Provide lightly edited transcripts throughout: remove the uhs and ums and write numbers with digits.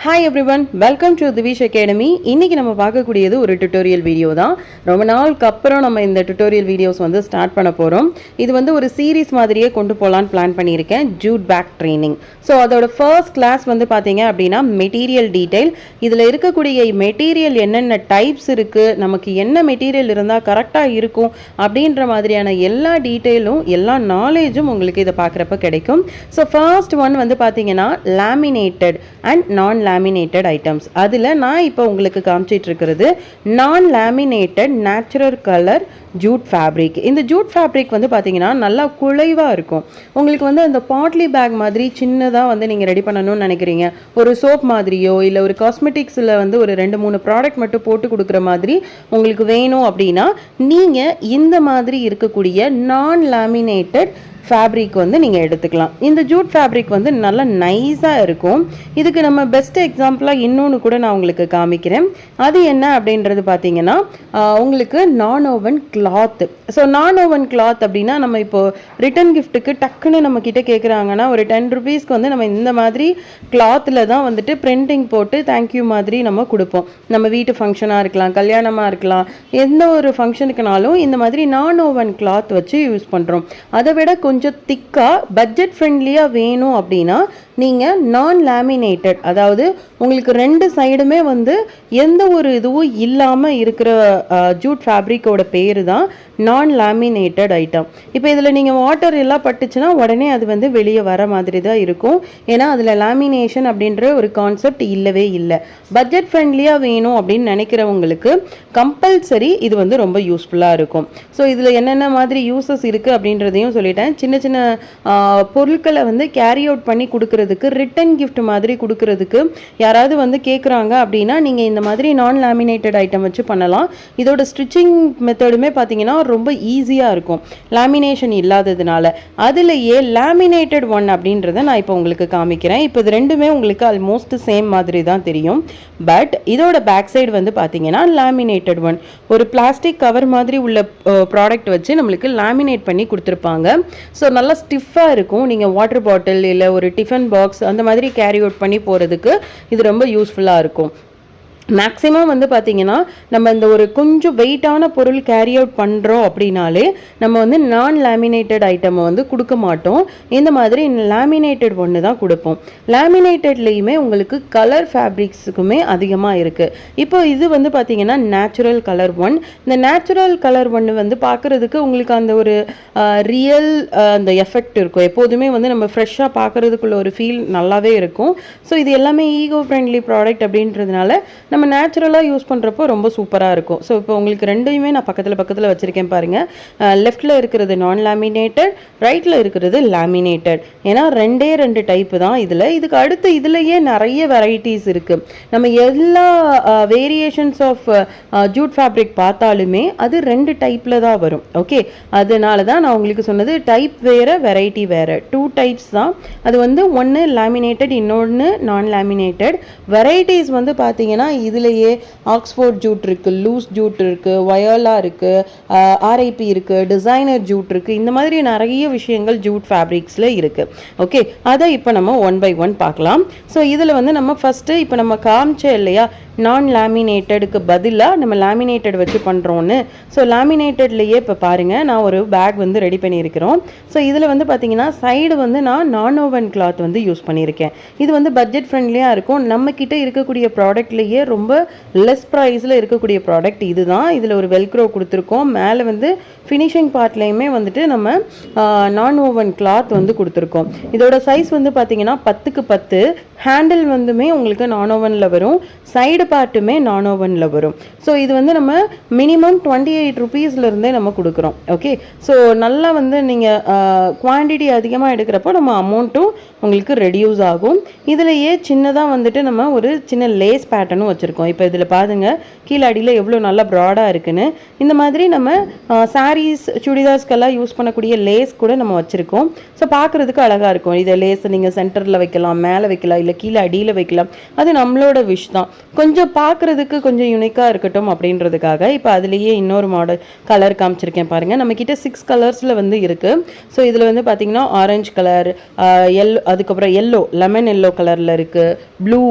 Hi everyone, welcome to Divish Academy. இன்னைக்கு நம்ம பார்க்கக்கூடியது ஒரு டுட்டோரியல் வீடியோ தான். ரொம்ப நாளுக்கு அப்புறம் நம்ம இந்த டுட்டோரியல் வீடியோஸ் வந்து ஸ்டார்ட் பண்ண போறோம். இது வந்து ஒரு சீரிஸ் மாதிரியே கொண்டு போலான்னு பிளான் பண்ணியிருக்கேன். Jute Bag Training. ஸோ அதோட ஃபர்ஸ்ட் கிளாஸ் வந்து பார்த்தீங்க அப்படின்னா மெட்டீரியல் டீடைல். இதில் இருக்கக்கூடிய மெட்டீரியல் என்னென்ன டைப்ஸ் இருக்குது, நமக்கு என்ன மெட்டீரியல் இருந்தால் கரெக்டாக இருக்கும் அப்படின்ற மாதிரியான எல்லா டீட்டெயிலும் எல்லா நாலேஜும் உங்களுக்கு இதை பார்க்குறப்ப கிடைக்கும். ஸோ ஃபர்ஸ்ட் ஒன் வந்து பார்த்தீங்கன்னா laminated and non laminated items. அதில் நான் இப்போ உங்களுக்கு காமிச்சிட்டு இருக்கிறது non laminated natural colour jute fabric. இந்த ஜூட் ஃபேப்ரிக் வந்து பார்த்தீங்கன்னா நல்லா குழைவாக இருக்கும். உங்களுக்கு வந்து அந்த பாட்லி பேக் மாதிரி சின்னதாக வந்து நீங்கள் ரெடி பண்ணணும்னு நினைக்கிறீங்க, ஒரு சோப் மாதிரியோ இல்லை ஒரு காஸ்மெட்டிக்ஸில் வந்து ஒரு 2-3 ப்ராடக்ட் மட்டும் போட்டு கொடுக்குற மாதிரி உங்களுக்கு வேணும் அப்படின்னா நீங்கள் இந்த மாதிரி இருக்கக்கூடிய நான் லேமினேட்டட் ஃபேப்ரிக் வந்து நீங்கள் எடுத்துக்கலாம். இந்த ஜூட் ஃபேப்ரிக் வந்து நல்லா நைஸாக இருக்கும். இதுக்கு நம்ம பெஸ்ட் எக்ஸாம்பிளாக இன்னொன்று கூட நான் உங்களுக்கு காமிக்கிறேன். அது என்ன அப்படின்றது பார்த்தீங்கன்னா உங்களுக்கு நான் ஓவன் கிளாத். ஸோ நான் ஓவன் கிளாத் அப்படின்னா நம்ம இப்போது ரிட்டன் கிஃப்ட்டுக்கு டக்குன்னு நம்ம கிட்டே கேட்குறாங்கன்னா ஒரு 10 rupeesக்கு வந்து நம்ம இந்த மாதிரி கிளாத்தில் தான் வந்துட்டு பிரிண்டிங் போட்டு தேங்க்யூ மாதிரி நம்ம கொடுப்போம். நம்ம வீட்டு ஃபங்க்ஷனாக இருக்கலாம், கல்யாணமாக இருக்கலாம், எந்த ஒரு ஃபங்க்ஷனுக்குனாலும் இந்த மாதிரி நான் ஓவன் கிளாத் வச்சு யூஸ் பண்ணுறோம். அதை விட கொஞ்சம் திக்காக பட்ஜெட் ஃப்ரெண்ட்லியாக வேணும் அப்படின்னா நீங்கள் நான் லேமினேட்டட், அதாவது உங்களுக்கு 2 சைடுமே வந்து எந்த ஒரு இதுவும் இல்லாமல் இருக்கிற ஜூட் ஃபேப்ரிக்கோட பேர் தான் நான் லேமினேட்டட் ஐட்டம். இப்போ இதில் நீங்கள் வாட்டர் எல்லாம் பட்டுச்சுன்னா உடனே அது வந்து வெளியே வர மாதிரி தான் இருக்கும். ஏன்னா அதில் லேமினேஷன் அப்படின்ற ஒரு கான்செப்ட் இல்லவே இல்லை. பட்ஜெட் ஃப்ரெண்ட்லியாக வேணும் அப்படின்னு நினைக்கிறவங்களுக்கு கம்பல்சரி இது வந்து ரொம்ப யூஸ்ஃபுல்லாக இருக்கும். ஸோ இதில் என்னென்ன மாதிரி யூசஸ் இருக்குது அப்படின்றதையும் சொல்லிட்டேன். சின்ன சின்ன பொருட்களை வந்து கேரி அவுட் பண்ணி கொடுக்குறதுக்கு, ரிட்டன் கிஃப்ட் மாதிரி கொடுக்கறதுக்கு யாராவது வந்து கேட்குறாங்க அப்படின்னா நீங்கள் இந்த மாதிரி நான் லேமினேட்டட் ஐட்டம் வச்சு பண்ணலாம். இதோட ஸ்டிச்சிங் மெத்தடுமே பார்த்தீங்கன்னா ரொம்ப ஈஸியாக இருக்கும் லேமினேஷன் இல்லாததுனால. அதுலேயே லேமினேட்டட் ஒன் அப்படின்றத நான் இப்போ உங்களுக்கு காமிக்கிறேன். இப்போ இது ரெண்டுமே உங்களுக்கு ஆல்மோஸ்ட் சேம் மாதிரி தான் தெரியும். பட் இதோட பேக் சைடு வந்து பார்த்தீங்கன்னா லேமினேட்டட் ஒன் ஒரு பிளாஸ்டிக் கவர் மாதிரி உள்ள ப்ராடக்ட் வச்சு நம்மளுக்கு லேமினேட் பண்ணி கொடுத்துருப்பாங்க. ஸோ நல்லா ஸ்டிஃபாக இருக்கும். நீங்கள் வாட்டர் பாட்டில் இல்லை ஒரு டிஃபன் பாக்ஸ் அந்த மாதிரி கேரி அவுட் பண்ணி போகிறதுக்கு இது ரொம்ப யூஸ்ஃபுல்லாக இருக்கும். மேக்ஸிமம் வந்து பார்த்திங்கன்னா நம்ம இந்த ஒரு கொஞ்சம் வெயிட்டான பொருள் கேரி அவுட் பண்ணுறோம் அப்படின்னாலே நம்ம வந்து நான் லேமினேட்டட் ஐட்டமை வந்து கொடுக்க மாட்டோம். இந்த மாதிரி லேமினேட்டட் ஒன்று தான் கொடுப்போம். லேமினேட்டட்லேயுமே உங்களுக்கு கலர் ஃபேப்ரிக்ஸுக்குமே அதிகமாக இருக்குது. இப்போ இது வந்து பார்த்திங்கன்னா நேச்சுரல் கலர் ஒன். இந்த நேச்சுரல் கலர் ஒன்று வந்து பார்க்குறதுக்கு உங்களுக்கு அந்த ஒரு ரியல் அந்த எஃபெக்ட் இருக்கும். எப்போதுமே வந்து நம்ம ஃப்ரெஷ்ஷாக பார்க்குறதுக்குள்ள ஒரு ஃபீல் நல்லாவே இருக்கும். ஸோ இது எல்லாமே ஈகோ ஃப்ரெண்ட்லி ப்ராடக்ட் அப்படின்றதுனால நம்ம நேச்சுரலாக யூஸ் பண்ணுறப்போ ரொம்ப சூப்பராக இருக்கும். ஸோ இப்போ உங்களுக்கு ரெண்டையுமே நான் பக்கத்தில் வச்சுருக்கேன் பாருங்கள். லெஃப்டில் இருக்கிறது நான் லேமினேட்டட், ரைட்டில் இருக்கிறது லேமினேட்டட். ஏன்னா 2 டைப்பு தான் இதில். இதுக்கு அடுத்து இதுலேயே நிறைய வெரைட்டிஸ் இருக்குது. நம்ம எல்லா வேரியேஷன்ஸ் ஆஃப் ஜூட் ஃபேப்ரிக் பார்த்தாலுமே அது 2 டைப்பில் தான் வரும். ஓகே, அதனால தான் நான் உங்களுக்கு சொன்னது டைப் வேறு, வெரைட்டி வேறு. 2 டைப்ஸ் தான். அது வந்து ஒன்று லேமினேட்டட், இன்னொன்று நான் லேமினேட்டட். வெரைட்டிஸ் வந்து பார்த்தீங்கன்னா இதுலேயே ஆக்ஸ்ஃபோர்ட் ஜூட் இருக்குது, லூஸ் ஜூட் இருக்குது, வயோலா இருக்குது, ஆர்ஐபி இருக்குது, டிசைனர் ஜூட் இருக்குது. இந்த மாதிரி நிறைய விஷயங்கள் ஜூட் ஃபேப்ரிக்ஸில் இருக்குது. ஓகே, அதை இப்போ நம்ம 1 by 1 பார்க்கலாம். ஸோ இதில் வந்து நம்ம ஃபஸ்ட்டு இப்போ நம்ம காமிச்சோம் இல்லையா, நான் லேமினேட்டடுக்கு பதிலாக நம்ம லேமினேட்டட் வச்சு பண்ணுறோன்னு. ஸோ லேமினேட்டட்லேயே இப்போ பாருங்கள், நான் ஒரு பேக் வந்து ரெடி பண்ணியிருக்கிறோம். ஸோ இதில் வந்து பார்த்தீங்கன்னா சைடு வந்து நான் ஓவன் கிளாத் வந்து யூஸ் பண்ணியிருக்கேன். இது வந்து பட்ஜெட் ஃப்ரெண்ட்லியாக இருக்கும். நம்மக்கிட்ட இருக்கக்கூடிய ப்ராடக்ட்லேயே ரொம்ப லெஸ் ப்ரைஸில் இருக்கக்கூடிய ப்ராடக்ட் இது தான். இதில் ஒரு வெல்க்ரோ கொடுத்துருக்கோம். மேலே வந்து ஃபினிஷிங் பார்ட்லேயுமே வந்துட்டு நம்ம நான் ஓவன் கிளாத் வந்து கொடுத்துருக்கோம். இதோட சைஸ் வந்து பார்த்தீங்கன்னா 10க்கு 10. ஹேண்டில் வந்துமே உங்களுக்கு நான் ஓவனில் வரும், சைடு பார்ட்டுமே நான் ஓவனில் வரும். ஸோ இது வந்து நம்ம மினிமம் 28 rupeesலேருந்தே நம்ம கொடுக்குறோம். ஓகே, ஸோ நல்லா வந்து நீங்கள் குவான்டிட்டி அதிகமாக எடுக்கிறப்போ நம்ம அமௌண்ட்டும் உங்களுக்கு ரெடியூஸ் ஆகும். இதுலையே சின்னதாக வந்துட்டு நம்ம ஒரு சின்ன லேஸ் பேட்டர்னும் வச்சுருக்கோம். இப்போ இதில் பாருங்க கீழே அடியில் எவ்வளோ நல்லா ப்ராடாக இருக்குன்னு. இந்த மாதிரி நம்ம சாரீஸ் சுடிதார்ஸ்க்கெல்லாம் யூஸ் பண்ணக்கூடிய லேஸ் கூட நம்ம வச்சுருக்கோம். ஸோ பார்க்குறதுக்கு அழகாக இருக்கும். இதை லேஸை நீங்கள் சென்டரில் வைக்கலாம், மேலே வைக்கலாம், இல்லை கீழே அடியில் வைக்கலாம். அது நம்மளோட விஷ் தான். கொஞ்சம் பார்க்குறதுக்கு கொஞ்சம் யூனிக்காக இருக்கட்டும் அப்படின்றதுக்காக இப்போ அதுலேயே இன்னொரு மாடல் கலர் காமிச்சிருக்கேன் பாருங்கள். நம்மக்கிட்ட 6 கலர்ஸில் வந்து இருக்குது. ஸோ இதில் வந்து பார்த்திங்கன்னா ஆரஞ்சு கலர், அதுக்கப்புறம் எல்லோ, லெமன் எல்லோ கலரில் இருக்குது, ப்ளூ,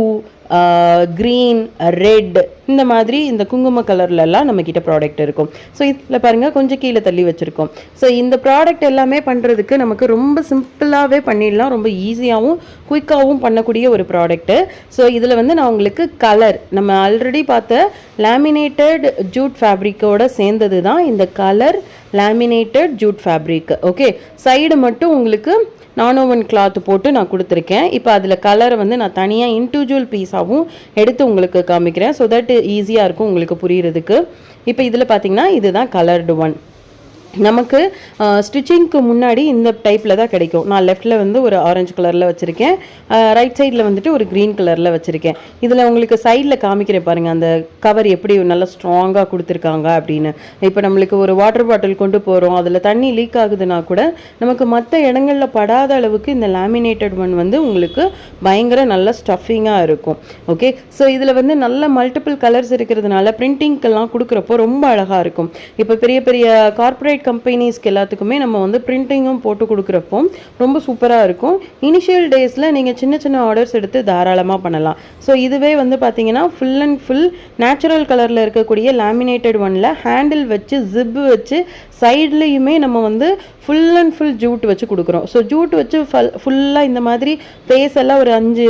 க்ரீன், ரெட், இந்த மாதிரி இந்த குங்கும கலர்லலாம் நம்மக்கிட்ட ப்ராடக்ட் இருக்கும். ஸோ இதில் பாருங்கள் கொஞ்சம் கீழே தள்ளி வச்சுருக்கோம். ஸோ இந்த ப்ராடக்ட் எல்லாமே பண்ணுறதுக்கு நமக்கு ரொம்ப சிம்பிளாகவே பண்ணிடலாம், ரொம்ப ஈஸியாகவும் குயிக்காகவும் பண்ணக்கூடிய ஒரு ப்ராடக்ட்டு. ஸோ இதில் வந்து நான் உங்களுக்கு கலர் நம்ம ஆல்ரெடி பார்த்த லேமினேட்டட் ஜூட் ஃபேப்ரிக்கோட சேர்ந்தது தான் இந்த colour laminated jute fabric. Okay, side மட்டும் உங்களுக்கு நானோவன் கிளாத் போட்டு நான் கொடுத்துருக்கேன். இப்போ அதில் கலரை வந்து நான் தனியாக இண்டிவிஜுவல் பீஸாகவும் எடுத்து உங்களுக்கு காமிக்கிறேன். ஸோ தட் ஈஸியாக இருக்கும் உங்களுக்கு புரிகிறதுக்கு. இப்போ இதில் பார்த்தீங்கன்னா இதுதான் கலர்டு ஒன். நமக்கு ஸ்டிச்சிங்க்கு முன்னாடி இந்த டைப்பில் தான் கிடைக்கும். நான் லெஃப்டில் வந்து ஒரு ஆரஞ்சு கலரில் வச்சுருக்கேன், ரைட் சைடில் வந்துட்டு ஒரு க்ரீன் கலரில் வச்சுருக்கேன். இதில் உங்களுக்கு சைடில் காமிக்கிறேன் பாருங்கள் அந்த கவர் எப்படி நல்லா ஸ்ட்ராங்காக கொடுத்துருக்காங்க அப்படின்னு. இப்போ நம்மளுக்கு ஒரு வாட்டர் பாட்டில் கொண்டு போகிறோம், அதில் தண்ணி லீக் ஆகுதுன்னா கூட நமக்கு மற்ற இடங்களில் படாத அளவுக்கு இந்த லேமினேட்டட் ஒன் வந்து உங்களுக்கு பயங்கர நல்ல ஸ்டஃபிங்காக இருக்கும். ஓகே, ஸோ இதில் வந்து நல்ல மல்டிபிள் கலர்ஸ் இருக்கிறதுனால பிரிண்டிங்க்கெல்லாம் கொடுக்குறப்போ ரொம்ப அழகாக இருக்கும். இப்போ பெரிய பெரிய கார்ப்பரேட் கம்பெனிஸ்க்கு எல்லாத்துக்குமே நம்ம வந்து பிரிண்டிங்கும் போட்டு கொடுக்குறப்போ ரொம்ப சூப்பராக இருக்கும். இனிஷியல் டேஸில் நீங்கள் சின்ன சின்ன ஆர்டர்ஸ் எடுத்து தாராளமாக பண்ணலாம். ஸோ இதுவே வந்து பார்த்தீங்கன்னா ஃபுல் அண்ட் ஃபுல் நேச்சுரல் கலரில் இருக்கக்கூடிய லேமினேட்டட் ஒன்னில் ஹேண்டில் வச்சு ஜிப்பு வச்சு சைட்லேயுமே நம்ம வந்து ஃபுல் அண்ட் ஃபுல் ஜூட் வச்சு கொடுக்குறோம். ஸோ ஜூட் வச்சு ஃபுல்லாக இந்த மாதிரி பேஸ் எல்லாம் ஒரு 5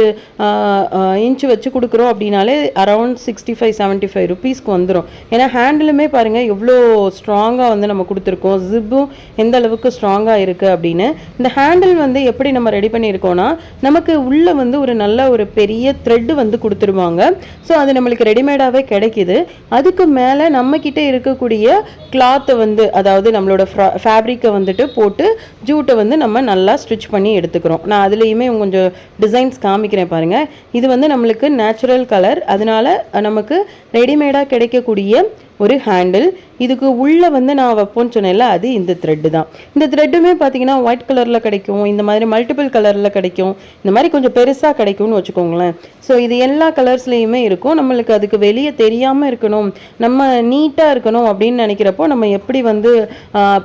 இன்ச்சு வச்சு கொடுக்குறோம் அப்படின்னாலே அரௌண்ட் 65-75 ருபீஸ்க்கு வந்துடும். ஏன்னா ஹேண்டிலுமே பாருங்கள் எவ்வளோ ஸ்ட்ராங்காக வந்து நம்ம கொடுத்துருக்கோம், ஜிப்பும் எந்த அளவுக்கு ஸ்ட்ராங்காக இருக்குது அப்படின்னு. இந்த ஹேண்டில் வந்து எப்படி நம்ம ரெடி பண்ணியிருக்கோன்னா நமக்கு உள்ளே வந்து ஒரு நல்ல ஒரு பெரிய த்ரெட்டு வந்து கொடுத்துருவாங்க. ஸோ அது நம்மளுக்கு ரெடிமேடாகவே கிடைக்கிது. அதுக்கு மேலே நம்மக்கிட்ட இருக்கக்கூடிய கிளாத்தை வந்து அதாவது நம்மளோட ஃபேப்ரிக்கை வந்துட்டு போட்டு ஜூட்டை வந்து நம்ம நல்லா ஸ்டிச் பண்ணி எடுத்துக்கிறோம். நான் அதுலேயுமே கொஞ்சம் டிசைன்ஸ் காமிக்கிறேன் பாருங்கள். இது வந்து நம்மளுக்கு நேச்சுரல் கலர், அதனால நமக்கு ரெடிமேடாக கிடைக்கக்கூடிய ஒரு ஹேண்டில். இதுக்கு உள்ளே வந்து நான் வைப்போன்னு சொன்னேன்ல, அது இந்த த்ரெட்டு தான். இந்த த்ரெட்டுமே பார்த்தீங்கன்னா ஒயிட் கலரில் கிடைக்கும், இந்த மாதிரி மல்டிபிள் கலரில் கிடைக்கும், இந்த மாதிரி கொஞ்சம் பெருசாக கிடைக்கும்னு வச்சுக்கோங்களேன். ஸோ இது எல்லா கலர்ஸ்லேயுமே இருக்கும். நம்மளுக்கு அதுக்கு வெளியே தெரியாமல் இருக்கணும், நம்ம நீட்டாக இருக்கணும் அப்படின்னு நினைக்கிறப்போ நம்ம எப்படி வந்து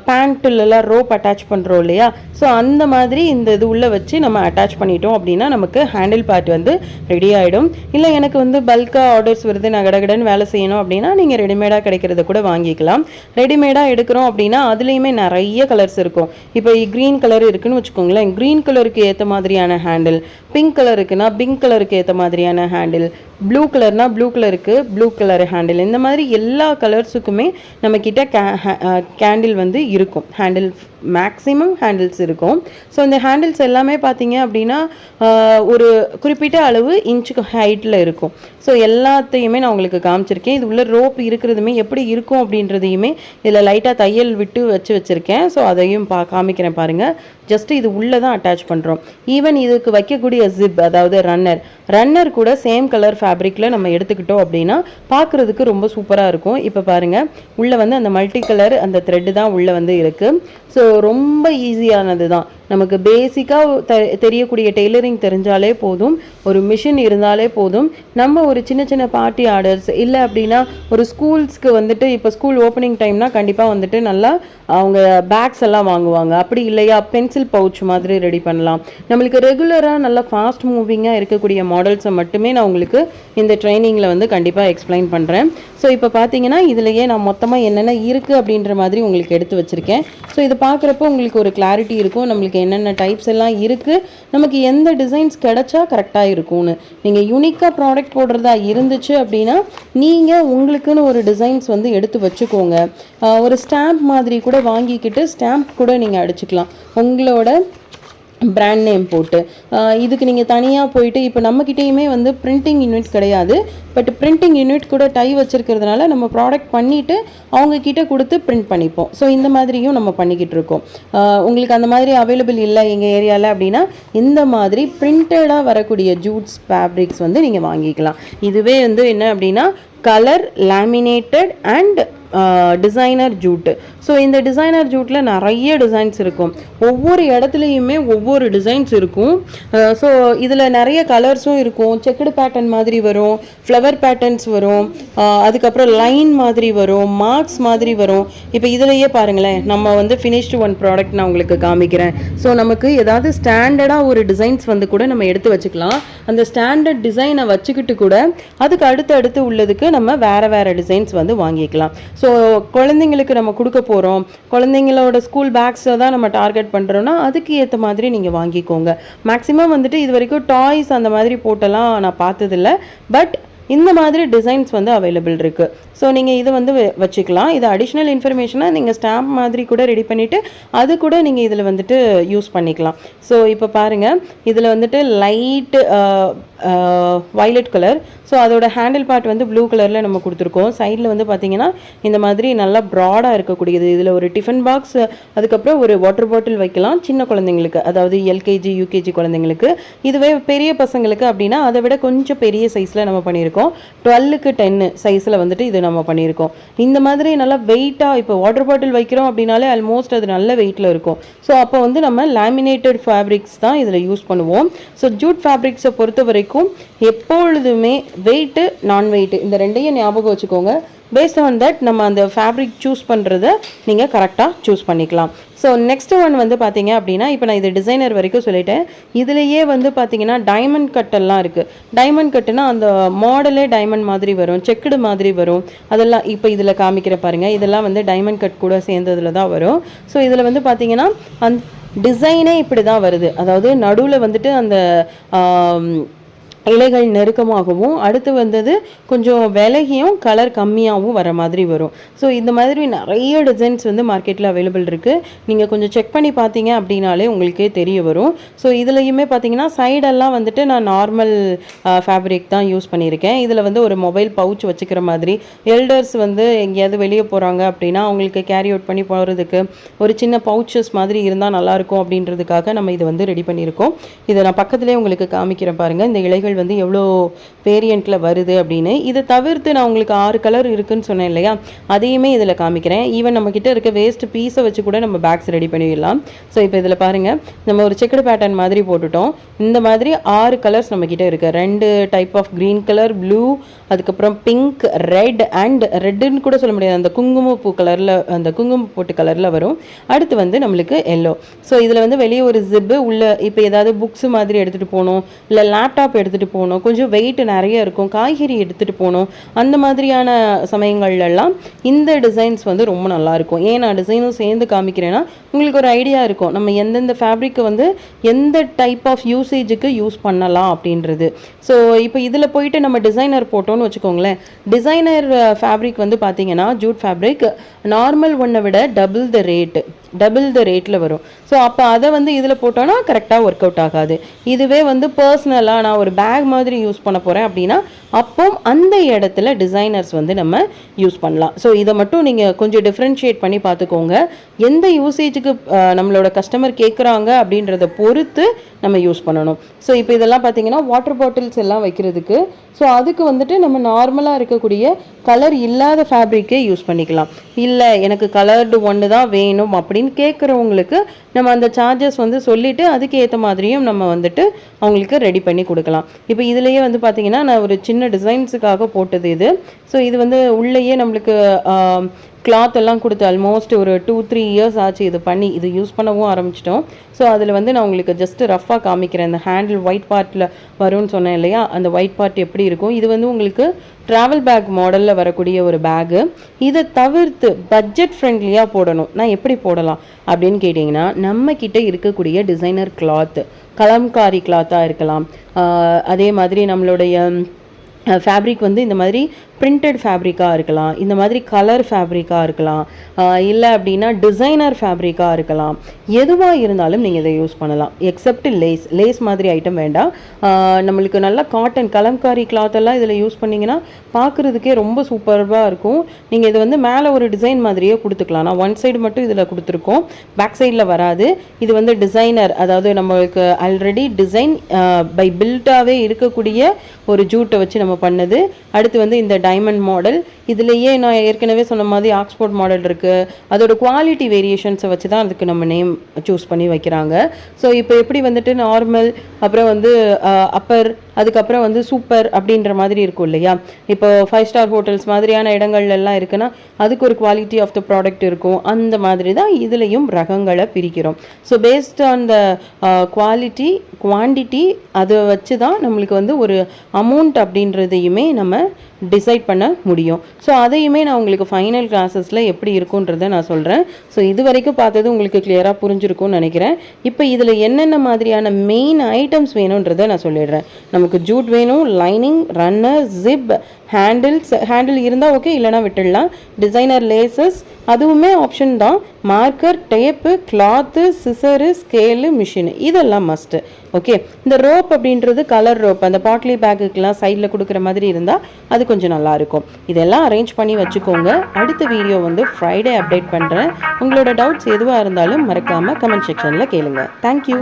பேண்ட்டுலலாம் ரோப் அட்டாச் பண்ணுறோம் இல்லையா, ஸோ அந்த மாதிரி இந்த இது உள்ளே வச்சு நம்ம அட்டாச் பண்ணிட்டோம் அப்படின்னா நமக்கு ஹேண்டில் பார்ட் வந்து ரெடி ஆகிடும். இல்லை எனக்கு வந்து பல்காக ஆர்டர்ஸ் வருது, நான் கடகடன்னு வேலை செய்யணும் அப்படின்னா நீங்கள் ரெடிமேடாக கிடைக்கிறத கூட வாங்கிக்கலாம். ரெடிமேடாக எடுக்கிறோம் அப்படின்னா அதுலேயுமே நிறைய கலர்ஸ் இருக்கும். இப்போ க்ரீன் கலர் இருக்குன்னு வச்சுக்கோங்களேன், க்ரீன் கலருக்கு ஏற்ற மாதிரியான ஹேண்டில், பிங்க் கலர் இருக்குன்னா பிங்க் கலருக்கு ஏற்ற மாதிரியான ஹேண்டில், ப்ளூ கலர்னா ப்ளூ கலருக்கு ப்ளூ கலர் ஹேண்டில், இந்த மாதிரி எல்லா கலர்ஸுக்குமே நம்மக்கிட்ட கேண்டில் வந்து இருக்கும். ஹேண்டில் மேக்ஸிமம் ஹேண்டில்ஸ் இருக்கும். ஸோ இந்த ஹேண்டில்ஸ் எல்லாமே பார்த்தீங்க அப்படின்னா ஒரு குறிப்பிட்ட அளவு இன்ச்சுக்கு ஹைட்டில் இருக்கும். ஸோ எல்லாத்தையுமே நான் உங்களுக்கு காமிச்சிருக்கேன். இது உள்ள ரோப் இருக்கிறதுமே எப்படி இருக்கும் அப்படின்றதையுமே இதில் லைட்டாக தையல் விட்டு வச்சுருக்கேன். ஸோ அதையும் காமிக்கிறேன் பாருங்கள். ஜஸ்ட் இது உள்ளே தான் அட்டாச் பண்ணுறோம். ஈவன் இதுக்கு வைக்கக்கூடிய ஜிப் அதாவது ரன்னர் கூட சேம் கலர் ஃபேப்ரிக்கில் நம்ம எடுத்துக்கிட்டோம் அப்படின்னா பார்க்குறதுக்கு ரொம்ப சூப்பராக இருக்கும். இப்போ பாருங்கள் உள்ளே வந்து அந்த மல்டி கலர் அந்த த்ரெட்டு தான் உள்ளே வந்து இருக்குது. ஸோ ரொம்ப ஈஸியானது தான். நமக்கு பேசிக்காக தெரியக்கூடிய டெய்லரிங் தெரிஞ்சாலே போதும், ஒரு மிஷின் இருந்தாலே போதும். நம்ம ஒரு சின்ன சின்ன பார்ட்டி ஆர்டர்ஸ் இல்லை அப்படின்னா ஒரு ஸ்கூல்ஸ்க்கு வந்துட்டு இப்போ ஸ்கூல் ஓப்பனிங் டைம்னா கண்டிப்பாக வந்துட்டு நல்லா அவங்க பேக்ஸ் எல்லாம் வாங்குவாங்க. அப்படி இல்லையா பென்சில் பவுச் மாதிரி ரெடி பண்ணலாம். நம்மளுக்கு ரெகுலராக நல்லா ஃபாஸ்ட் மூவிங்காக இருக்கக்கூடிய மாடல்ஸை மட்டுமே நான் உங்களுக்கு இந்த ட்ரைனிங்கில் வந்து கண்டிப்பாக எக்ஸ்பிளைன் பண்ணுறேன். ஸோ இப்போ பார்த்தீங்கன்னா இதுலையே நான் மொத்தமாக என்னென்ன இருக்குது அப்படின்ற மாதிரி உங்களுக்கு எடுத்து வச்சுருக்கேன். ஸோ இதை பார்க்குறப்போ உங்களுக்கு ஒரு கிளாரிட்டி இருக்கும், நம்மளுக்கு என்னென்ன டைப்ஸ் எல்லாம் இருக்குது, நமக்கு எந்த டிசைன்ஸ் கிடைச்சா கரெக்டாக இருக்கும்னு. நீங்கள் யூனிக்காக ப்ராடக்ட் போடுறதா இருந்துச்சு அப்படின்னா நீங்கள் உங்களுக்குன்னு ஒரு டிசைன்ஸ் வந்து எடுத்து வச்சுக்கோங்க. ஒரு ஸ்டாம்ப் மாதிரி கூட வாங்கிக்கிட்டு ஸ்டாம்ப் கூட நீங்கள் அடிச்சுக்கலாம் உங்களோட பிராண்ட் நேம் போட்டு. இதுக்கு நீங்கள் தனியாக போயிட்டு இப்போ நம்மக்கிட்டேயுமே வந்து பிரிண்டிங் யூனிட் கிடையாது, பட் பிரிண்டிங் யூனிட் கூட டை வச்சுருக்கிறதுனால நம்ம ப்ராடக்ட் பண்ணிவிட்டு அவங்கக்கிட்ட கொடுத்து பிரிண்ட் பண்ணிப்போம். ஸோ இந்த மாதிரியும் நம்ம பண்ணிக்கிட்டு இருக்கோம். உங்களுக்கு அந்த மாதிரி அவைலபிள் இல்லை எங்கள் ஏரியாவில் அப்படின்னா இந்த மாதிரி பிரிண்டடாக வரக்கூடிய ஜூட்ஸ் ஃபேப்ரிக்ஸ் வந்து நீங்கள் வாங்கிக்கலாம். இதுவே வந்து என்ன அப்படின்னா colour laminated and designer jute. So இந்த டிசைனர் ஜூட்டில் நிறைய டிசைன்ஸ் இருக்கும், ஒவ்வொரு இடத்துலையுமே ஒவ்வொரு டிசைன்ஸ் இருக்கும். ஸோ இதில் நிறைய கலர்ஸும் இருக்கும், செக்குடு பேட்டர்ன் மாதிரி வரும், ஃப்ளவர் பேட்டர்ன்ஸ் வரும், அதுக்கப்புறம் லைன் மாதிரி வரும், மார்க்ஸ் மாதிரி வரும். இப்போ இதிலையே பாருங்களேன், நம்ம வந்து ஃபினிஷ்டு ஒன் ப்ராடக்ட் நான் உங்களுக்கு காமிக்கிறேன். ஸோ நமக்கு ஏதாவது ஸ்டாண்டர்டாக ஒரு டிசைன்ஸ் வந்து கூட நம்ம எடுத்து வச்சுக்கலாம். அந்த ஸ்டாண்டர்ட் டிசைனை வச்சுக்கிட்டு கூட அதுக்கு அடுத்து உள்ளதுக்கு நம்ம வேறு டிசைன்ஸ் வந்து வாங்கிக்கலாம். ஸோ குழந்தைங்களுக்கு நம்ம கொடுக்க போகிறோம், குழந்தைங்களோட ஸ்கூல் பேக்ஸை தான் நம்ம டார்கெட் பண்ணுறோன்னா அதுக்கு ஏற்ற மாதிரி நீங்கள் வாங்கிக்கோங்க. மேக்ஸிமம் வந்துட்டு இது வரைக்கும் டாய்ஸ் அந்த மாதிரி போட்டெல்லாம் நான் பார்த்ததில்ல, பட் இந்த மாதிரி டிசைன்ஸ் வந்து அவைலபிள் இருக்குது. ஸோ நீங்கள் இதை வந்து வச்சுக்கலாம். இது அடிஷ்னல் இன்ஃபர்மேஷனாக நீங்கள் ஸ்டாம்ப் மாதிரி கூட ரெடி பண்ணிவிட்டு அது கூட நீங்கள் இதில் வந்துட்டு யூஸ் பண்ணிக்கலாம். ஸோ இப்போ பாருங்கள், இதில் வந்துட்டு லைட்டு வயலட் கலர், ஸோ அதோட ஹேண்டில் பார்ட் வந்து ப்ளூ கலரில் நம்ம கொடுத்துருக்கோம். சைடில் வந்து பார்த்திங்கன்னா இந்த மாதிரி நல்லா ப்ராடாக இருக்கக்கூடியது. இதில் ஒரு டிஃபன் பாக்ஸ், அதுக்கப்புறம் ஒரு வாட்டர் பாட்டில் வைக்கலாம் சின்ன குழந்தைங்களுக்கு, அதாவது எல்கேஜி யூகேஜி குழந்தைங்களுக்கு. இதுவே பெரிய பசங்களுக்கு அப்படின்னா அதை விட கொஞ்சம் பெரிய சைஸில் நம்ம பண்ணியிருக்கோம். 12க்கு 10 சைஸில் வந்துட்டு இது நம்ம பண்ணியிருக்கோம். இந்த மாதிரி நல்லா வெயிட்டாக, இப்போ வாட்டர் பாட்டில் வைக்கிறோம் அப்படின்னாலே ஆல்மோஸ்ட் அது நல்ல வெயிட்டில் இருக்கும். ஸோ அப்போ வந்து நம்ம லேமினேட்டட் ஃபேப்ரிக்ஸ் தான் இதில் யூஸ் பண்ணுவோம். ஸோ ஜூட் ஃபேப்ரிக்ஸை பொறுத்த வரைக்கும் எப்பொழுதுமே வெயிட்டு நான் வெயிட்டு இந்த ரெண்டையும் ஞாபகம் வச்சுக்கோங்க. பேஸ்ட் ஆன் தட் நம்ம அந்த ஃபேப்ரிக் சூஸ் பண்ணுறத நீங்கள் கரெக்டாக சூஸ் பண்ணிக்கலாம். ஸோ நெக்ஸ்ட் ஒன் வந்து பார்த்தீங்க அப்படின்னா, இப்போ நான் இது டிசைனர் வரைக்கும் சொல்லிட்டேன். இதுலேயே வந்து பார்த்தீங்கன்னா டைமண்ட் கட்டெல்லாம் இருக்குது. டைமண்ட் கட்டுனா அந்த மாடலே டைமண்ட் மாதிரி வரும், செக்குடு மாதிரி வரும். அதெல்லாம் இப்போ இதில் காமிக்கிற பாருங்கள், இதெல்லாம் வந்து டைமண்ட் கட் கூட சேர்ந்ததில் தான் வரும். ஸோ இதில் வந்து பார்த்தீங்கன்னா அந்த டிசைனே இப்படி தான் வருது. அதாவது நடுவில் வந்துட்டு அந்த இலைகள் நெருக்கமாகவும், அடுத்து வந்தது கொஞ்சம் விலகியும் கலர் கம்மியாகவும் வர மாதிரி வரும். ஸோ இந்த மாதிரி நிறைய டிசைன்ஸ் வந்து மார்க்கெட்டில் அவைலபிள் இருக்குது. நீங்கள் கொஞ்சம் செக் பண்ணி பார்த்தீங்க அப்படின்னாலே உங்களுக்கே தெரிய வரும். ஸோ இதுலையுமே பார்த்தீங்கன்னா சைடெல்லாம் வந்துட்டு நான் நார்மல் ஃபேப்ரிக் தான் யூஸ் பண்ணியிருக்கேன். இதில் வந்து ஒரு மொபைல் பவுச் வச்சுக்கிற மாதிரி, எல்டர்ஸ் வந்து எங்கேயாவது வெளியே போகிறாங்க அப்படின்னா அவங்களுக்கு கேரி அவுட் பண்ணி போகிறதுக்கு ஒரு சின்ன பவுச்சஸ் மாதிரி இருந்தால் நல்லாயிருக்கும் அப்படின்றதுக்காக நம்ம இதை வந்து ரெடி பண்ணியிருக்கோம். இதை நான் பக்கத்துலேயே உங்களுக்கு காமிக்கிறேன் பாருங்கள், இந்த இலைகள் வந்து எவ்வளோ வேரியண்ட்டில் வருது அப்படின்னு. இதை தவிர்த்து நான் உங்களுக்கு 6 கலர் இருக்குன்னு சொன்னேன் இல்லையா, அதையுமே இதில் காமிக்கிறேன். ஈவன் நம்மக்கிட்ட இருக்க வேஸ்ட் பீஸை வச்சு கூட நம்ம பேக்ஸ் ரெடி பண்ணிடலாம். ஸோ இப்போ இதில் பாருங்கள், நம்ம ஒரு செக்குடு பேட்டர்ன் மாதிரி போட்டுட்டோம். இந்த மாதிரி 6 கலர்ஸ் நம்மக்கிட்ட இருக்குது. 2 type of green colour, blue, அதுக்கப்புறம் பிங்க், ரெட் அண்ட் ரெட்டுன்னு கூட சொல்ல முடியாது, அந்த குங்குமப்பூ கலரில், அந்த குங்குமம் போட்டு கலரில் வரும். அடுத்து வந்து நம்மளுக்கு எல்லோ. ஸோ இதில் வந்து வெளியே ஒரு ஜிப்பு உள்ள, இப்போ ஏதாவது புக்ஸ் மாதிரி எடுத்துகிட்டு போகணும், இல்லை லேப்டாப் எடுத்துகிட்டு போகணும், கொஞ்சம் வெயிட் நிறைய இருக்கும், காய்கறி எடுத்துகிட்டு போகணும், அந்த மாதிரியான சமயங்கள்லாம் இந்த டிசைன்ஸ் வந்து ரொம்ப நல்லாயிருக்கும். ஏன் நான் டிசைனும் சேர்ந்து காமிக்கிறேன்னா உங்களுக்கு ஒரு ஐடியா இருக்கும் நம்ம எந்தெந்த ஃபேப்ரிக்கை வந்து எந்த டைப் ஆஃப் யூசேஜுக்கு யூஸ் பண்ணலாம் அப்படின்றது. ஸோ இப்போ இதில் போயிட்டு நம்ம டிசைனர் போட்டோன்னு வச்சுக்கோங்களேன், டிசைனர் ஃபேப்ரிக் வந்து பார்த்தீங்கன்னா ஜூட் ஃபேப்ரிக் நார்மல் ஒன்றை விட டபுள் த ரேட்டில் வரும். ஸோ அப்போ அதை வந்து இதில் போட்டோன்னா கரெக்டாக ஒர்க் அவுட் ஆகாது. இதுவே வந்து பர்சனலாக நான் ஒரு பேக் மாதிரி யூஸ் பண்ண போகிறேன் அப்படின்னா அப்போ அந்த இடத்துல டிசைனர்ஸ் வந்து நம்ம யூஸ் பண்ணலாம். ஸோ இதை மட்டும் நீங்கள் கொஞ்சம் டிஃப்ரென்ஷியேட் பண்ணி பார்த்துக்கோங்க. எந்த யூசேஜுக்கு நம்மளோட கஸ்டமர் கேட்குறாங்க அப்படின்றத பொறுத்து நம்ம யூஸ் பண்ணணும். ஸோ இப்போ இதெல்லாம் பார்த்தீங்கன்னா வாட்டர் பாட்டில்ஸ் எல்லாம் வைக்கிறதுக்கு. ஸோ அதுக்கு வந்துட்டு நம்ம நார்மலாக இருக்கக்கூடிய கலர் இல்லாத ஃபேப்ரிக்கே யூஸ் பண்ணிக்கலாம். இல்லை எனக்கு கலர்டு ஒன்று தான் வேணும் அப்படின்னு கேட்குறவங்களுக்கு நம்ம அந்த சார்ஜஸ் வந்து சொல்லிவிட்டு அதுக்கு ஏற்ற மாதிரியும் நம்ம வந்துட்டு அவங்களுக்கு ரெடி பண்ணி கொடுக்கலாம். இப்போ இதுலேயே வந்து பார்த்திங்கன்னா நான் ஒரு சின்ன டிசைன்ஸுக்காக போட்டது இது. ஸோ இது வந்து உள்ளேயே நம்மளுக்கு கிளாத் எல்லாம் கொடுத்து ஆல்மோஸ்ட் ஒரு 2-3 இயர்ஸ் ஆச்சு இது பண்ணி, இது யூஸ் பண்ணவும் ஆரம்பிச்சிட்டோம். ஸோ அதில் வந்து நான் உங்களுக்கு ஜஸ்ட்டு ரஃபாக காமிக்கிறேன். இந்த ஹேண்டில் ஒயிட் பார்ட்டில் வரும்னு சொன்னேன் இல்லையா, அந்த ஒயிட் பார்ட் எப்படி இருக்கும். இது வந்து உங்களுக்கு ட்ராவல் பேக் மாடலில் வரக்கூடிய ஒரு பேகு. இதை தவிர்த்து பட்ஜெட் ஃப்ரெண்ட்லியாக போடணும், நான் எப்படி போடலாம் அப்படின்னு கேட்டிங்கன்னா, நம்மக்கிட்ட இருக்கக்கூடிய டிசைனர் கிளாத்து கலம்காரி கிளாத்தாக இருக்கலாம், அதே மாதிரி நம்மளுடைய ஃபேப்ரிக் வந்து இந்த மாதிரி பிரிண்டட் ஃபேப்ரிக்காக இருக்கலாம், இந்த மாதிரி கலர் ஃபேப்ரிக்காக இருக்கலாம், இல்லை அப்படின்னா டிசைனர் ஃபேப்ரிக்காக இருக்கலாம். எதுவாக இருந்தாலும் நீங்கள் இதை யூஸ் பண்ணலாம். எக்ஸப்ட் லேஸ் மாதிரி ஐட்டம் வேண்டாம். நம்மளுக்கு நல்லா காட்டன் கலம்காரி கிளாத்தெல்லாம் இதில் யூஸ் பண்ணிங்கன்னா பார்க்குறதுக்கே ரொம்ப சூப்பராக இருக்கும். நீங்கள் இது வந்து மேலே ஒரு டிசைன் மாதிரியே கொடுத்துக்கலாம். நான் ஒன் சைடு மட்டும் இதில் கொடுத்துருக்கோம், பேக் சைடில் வராது. இது வந்து டிசைனர், அதாவது நம்மளுக்கு ஆல்ரெடி டிசைன் பை பில்டாகவே இருக்கக்கூடிய ஒரு ஜூட்டை வச்சு நம்ம பண்ணது. அடுத்து வந்து இந்த டைமண்ட் மாடல், இதுலேயே நான் ஏற்கனவே சொன்ன மாதிரி ஆக்ஸ்போர்ட் மாடல் இருக்குது. அதோட குவாலிட்டி வேரியேஷன்ஸை வச்சு தான் அதுக்கு நம்ம நேம் சூஸ் பண்ணி வைக்கிறாங்க. ஸோ இப்போ எப்படி வந்துட்டு நார்மல், அப்புறம் வந்து அப்பர், அதுக்கப்புறம் வந்து சூப்பர் அப்படின்ற மாதிரி இருக்கும் இல்லையா. இப்போ 5 ஸ்டார் ஹோட்டல்ஸ் மாதிரியான இடங்கள்லாம் இருக்குன்னா அதுக்கு ஒரு குவாலிட்டி ஆஃப் த ப்ராடக்ட் இருக்கும். அந்த மாதிரி தான் இதுலேயும் ரகங்களை பிரிக்கிறோம். So based on the quality, quantity, அதை வச்சு தான் நம்மளுக்கு வந்து ஒரு அமௌண்ட் அப்படின்றதையுமே நம்ம டிசைட் பண்ண முடியும். ஸோ அதையுமே நான் உங்களுக்கு ஃபைனல் கிளாஸஸில் எப்படி இருக்குன்றதை நான் சொல்கிறேன். ஸோ இது வரைக்கும் பார்த்தது உங்களுக்கு கிளியராக புரிஞ்சிருக்கும்னு நினைக்கிறேன். இப்போ இதில் என்னென்ன மாதிரியான மெயின் ஐட்டம்ஸ் வேணுன்றதை நான் சொல்லிடுறேன். நமக்கு ஜூட் வேணும், லைனிங், ரன்னர், ஜிப், ஹேண்டில் இருந்தால் ஓகே, இல்லைனா விட்டுடலாம். டிசைனர் லேசஸ் அதுவுமே ஆப்ஷன் தான். Marker, tape, cloth, scissor, scale, machine, இதெல்லாம் மஸ்ட்டு. ஓகே, இந்த ரோப் அப்படின்றது கலர் ரோப், அந்த பாட்லி பேக்குக்கெலாம் சைடில் கொடுக்குற மாதிரி இருந்தால் அது கொஞ்சம் நல்லாயிருக்கும். இதெல்லாம் அரேஞ்ச் பண்ணி வச்சுக்கோங்க. அடுத்த வீடியோ வந்து ஃப்ரைடே அப்டேட் பண்ணுறேன். உங்களோட டவுட்ஸ் எதுவாக இருந்தாலும் மறக்காமல் கமெண்ட் செக்ஷனில் கேளுங்க. தேங்க்யூ.